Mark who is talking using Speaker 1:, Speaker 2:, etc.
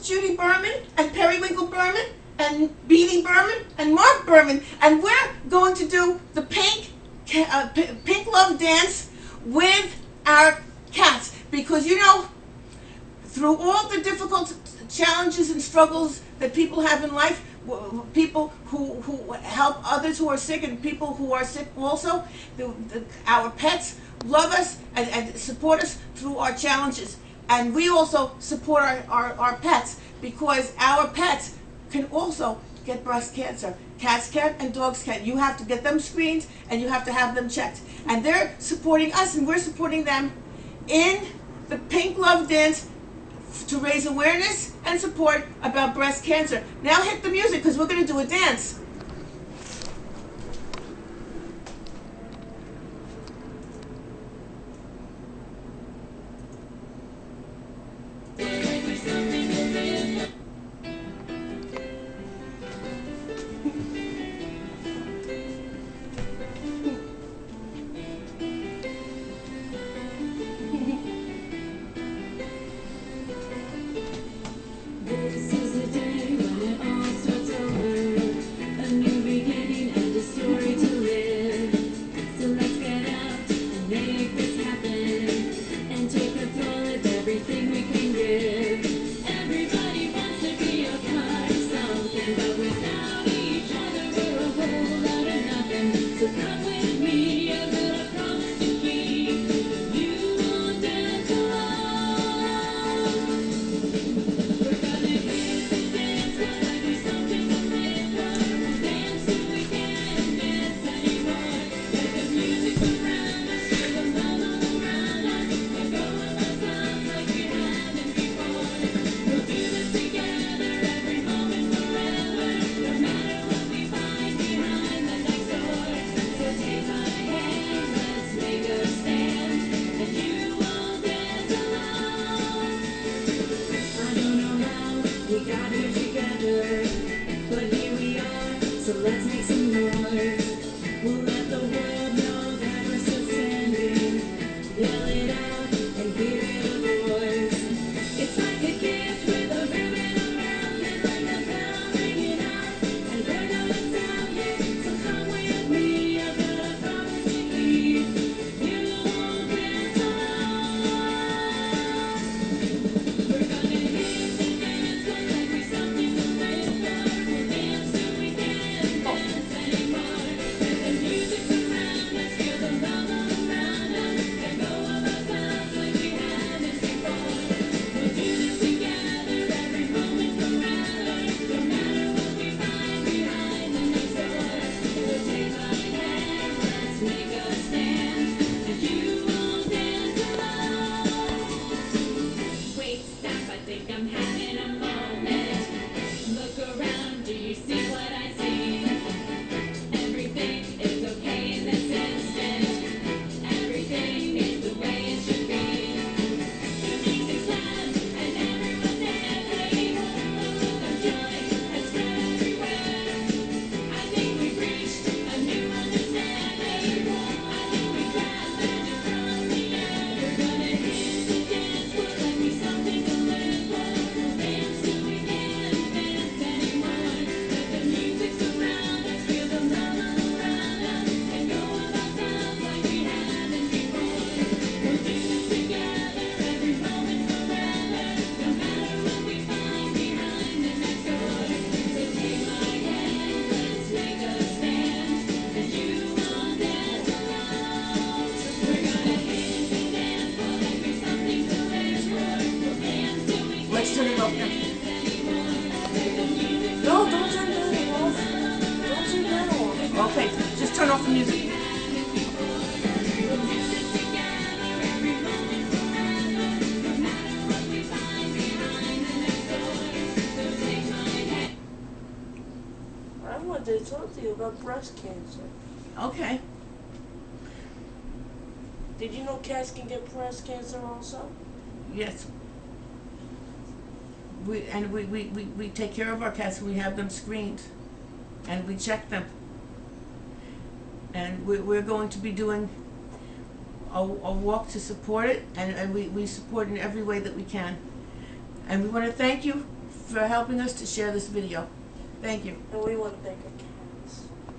Speaker 1: is Judy Berman and Periwinkle Berman and Beanie Berman and Mark Berman, and we're going to do the pink love dance with our cats, because you know, through all the difficult challenges and struggles that people have in life, people who help others who are sick and people who are sick also, our pets love us and support us through our challenges. And we also support our pets, because our pets can also get breast cancer. Cats can and dogs can. You have to get them screened and you have to have them checked. And they're supporting us and we're supporting them in the Pink Love Dance to raise awareness and support about breast cancer. Now hit the music, because we're going to do a dance. Turn it off now. No, don't turn that off. Don't turn that off. Okay, just turn off the music.
Speaker 2: I wanted to talk to you about breast cancer.
Speaker 1: Okay.
Speaker 2: Did you know cats can get breast cancer also?
Speaker 1: Yes. We take care of our cats. We have them screened, and we check them. And we're going to be doing a walk to support it, and we support in every way that we can. And we want to thank you for helping us to share this video. Thank you.
Speaker 2: And we want to thank our cats.